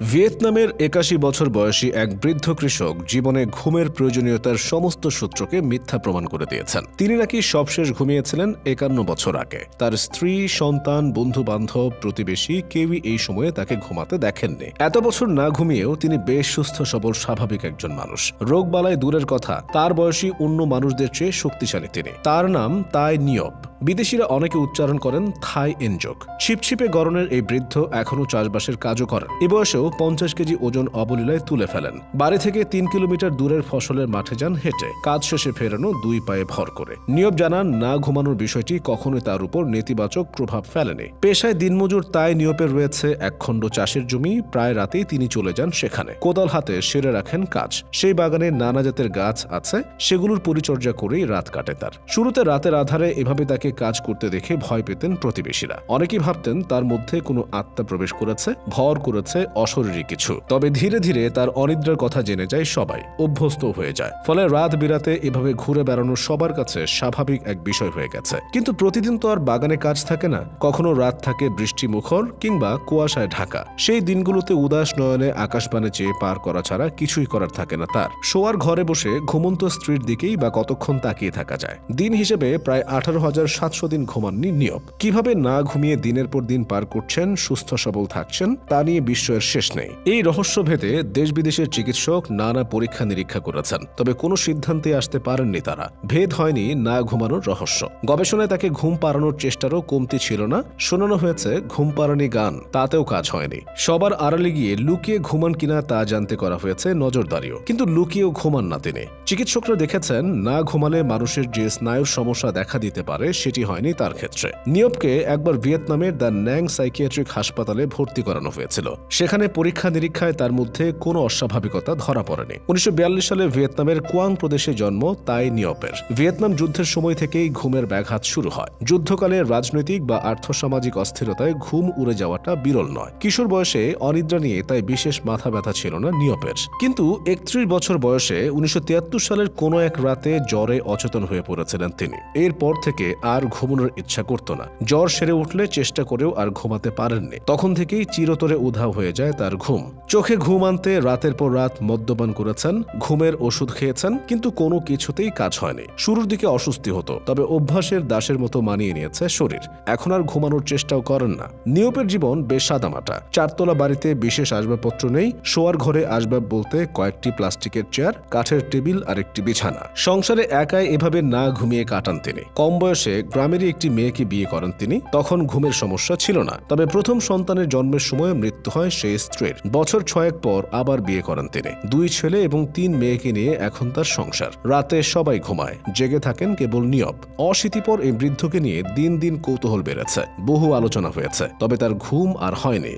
ভিয়েতনামের ৮১ বছর বয়সী এক বৃদ্ধ কৃষক জীবনে ঘুমের প্রয়োজনীয়তার সমস্ত সূত্রকে মিথ্যা প্রমাণ করে দিয়েছেন। তিনি নাকি সবশেষ ঘুমিয়েছিলেন ৫১ বছর আগে। তার স্ত্রী, সন্তান, বন্ধু-বান্ধব, প্রতিবেশী কেউই এই সময়ে তাকে ঘুমাতে দেখেননি। এত বছর না ঘুমিয়েও তিনি বেশ সুস্থ সবল স্বাভাবিক একজন মানুষ। রোগবালাই দূরের কথা, তার বয়সী অন্য মানুষদের চেয়ে শক্তিশালী তিনি। তার নাম তাই নিয়প। বিদেশিরা অনেকে উচ্চারণ করেন থাই এনজোক। ছিপছিপে গড়নের এই বৃদ্ধ এখনও চাষবাসের কাজও করেন। এ বয়সেও ৫০ কেজি ওজন অবলীলায় তুলে ফেলেন। বাড়ি থেকে ৩ কিলোমিটার দূরের ফসলের মাঠে যান হেঁটে, কাজ শেষে ফেরানো ২ পায়ে ভর করে। নিয়প জানান, না ঘুমানোর বিষয়টি কখনোই তার উপর নেতিবাচক প্রভাব ফেলেনি। পেশায় দিনমজুর তাই নিয়পের রয়েছে একখণ্ড চাষের জমি। প্রায় রাতেই তিনি চলে যান সেখানে। কোদাল হাতে সেরে রাখেন কাজ। সেই বাগানে নানা জাতের গাছ আছে, সেগুলোর পরিচর্যা করেই রাত কাটে তার। শুরুতে রাতের আধারে এভাবে তাকে কাজ করতে দেখে ভয় পেতেন প্রতিবেশীরা। অনেকেই ভাবতেন তার মধ্যে কোনো আত্মা প্রবেশ করেছে, ভর করেছে অশরীরী কিছু। তবে ধীরে ধীরে তার অনিদ্রার কথা জেনে যায় সবাই, অভ্যস্ত হয়ে যায়। ফলে রাত বিরাতে এভাবে ঘুরে বেড়ানো সবার কাছে স্বাভাবিক এক বিষয় হয়ে গেছে। কিন্তু প্রতিদিন তো আর বাগানে কাজ থাকে না। কখনো রাত থাকে বৃষ্টি মুখর কিংবা কুয়াশায় ঢাকা। সেই দিনগুলোতে উদাস নয়নে আকাশপানে চেয়ে পার করা ছাড়া কিছুই করার থাকে না তার। শোয়ার ঘরে বসে ঘুমন্ত স্ত্রীর দিকেই বা কতক্ষণ তাকিয়ে থাকা যায়। দিন হিসেবে প্রায় ১৮,৭০০ দিন ঘুমাননি নিয়প। কিভাবে না ঘুমিয়ে দিনের পর দিন পার করছেন, সুস্থ সবল থাকছেন, তা নিয়ে বিস্ময়ের শেষ নেই। এই রহস্য ভেদে দেশ বিদেশের চিকিৎসক নানা পরীক্ষা নিরীক্ষা করেছেন, তবে কোনো সিদ্ধান্তে আসতে পারেননি তারা। ভেদ হয়নি না ঘুমানোর রহস্য। গবেষণায় তাকে ঘুম পাড়ানোর চেষ্টারও কমতি ছিল না। শোনানো হয়েছে ঘুম পাড়ানি গান, তাতেও কাজ হয়নি। সবার আড়ালে গিয়ে লুকিয়ে ঘুমান কিনা তা জানতে করা হয়েছে নজরদারিও, কিন্তু লুকিয়েও ঘুমান না তিনি। চিকিৎসকরা দেখেছেন না ঘুমালে মানুষের যে স্নায়ুর সমস্যা দেখা দিতে পারে সেটি হয়নি তার ক্ষেত্রে। নিয়পকে একবার ভিয়েতনামের দ্য ন্যাং সাইকিয়াট্রিক হাসপাতালে ভর্তি করানো হয়েছিল। সেখানে পরীক্ষা নিরীক্ষায় তার মধ্যে কোনো অস্বাভাবিকতা ধরা পড়েনি। ১৯৪২ সালে ভিয়েতনামের কুয়াং প্রদেশে জন্ম তাই নিয়পের। ভিয়েতনাম যুদ্ধের সময় থেকেই ঘুমের ব্যাঘাত শুরু হয়। যুদ্ধকালে রাজনৈতিক বা আর্থসামাজিক অস্থিরতায় ঘুম উড়ে যাওয়াটা বিরল নয়। কিশোর বয়সে অনিদ্রা নিয়ে তাই বিশেষ মাথা ব্যথা ছিল না নিয়পের। কিন্তু ৩১ বছর বয়সে ১৯৭৩ সালের কোনো এক রাতে জ্বরে অচেতন হয়ে পড়েছিলেন তিনি। এরপর থেকে আর ঘুমানোর ইচ্ছা করত না। জ্বর সেরে উঠলে চেষ্টা করেও আর ঘুমাতে পারেননি। তখন থেকেই চিরতরে উধাও হয়ে যায় তার ঘুম। চোখে ঘুম আনতে রাতের পর রাত মদ্যপান করেছেন, ঘুমের ওষুধ খেয়েছেন, কিন্তু কোনো কিছুতেই কাজ হয়নি। শুরুর দিকে অস্বস্তি হতো, তবে অভ্যাসের দাসের মতো মানিয়ে নিয়েছে শরীর। এখন আর ঘুমানোর চেষ্টাও করেন না। নিয়পের জীবন বেশ সাদামাটা। ৪ তলা বাড়িতে বিশেষ আসবাবপত্র নেই। শোয়ার ঘরে আসবাব বলতে কয়েকটি প্লাস্টিকের চেয়ার, কাঠের টেবিল আর একটি বিছানা। সংসারে একাই এভাবে না ঘুমিয়ে কাটান তিনি। কম বয়সে গ্রামেরই একটি মেয়েকে বিয়ে করেন তিনি। তখন ঘুমের সমস্যা ছিল না, তবে প্রথম সন্তানের জন্মের সময় মৃত্যু হয় সেই স্ত্রীর। বছর ৬ পর আবার বিয়ে করেন তিনি। ২ ছেলে এবং ৩ মেয়েকে নিয়ে এখন তার সংসার। রাতে সবাই ঘুমায়, জেগে থাকেন কেবল নিয়প। অশীতিপর এই বৃদ্ধকে নিয়ে দিন দিন কৌতূহল বেড়েছে, বহু আলোচনা হয়েছে, তবে তার ঘুম আর হয়নি।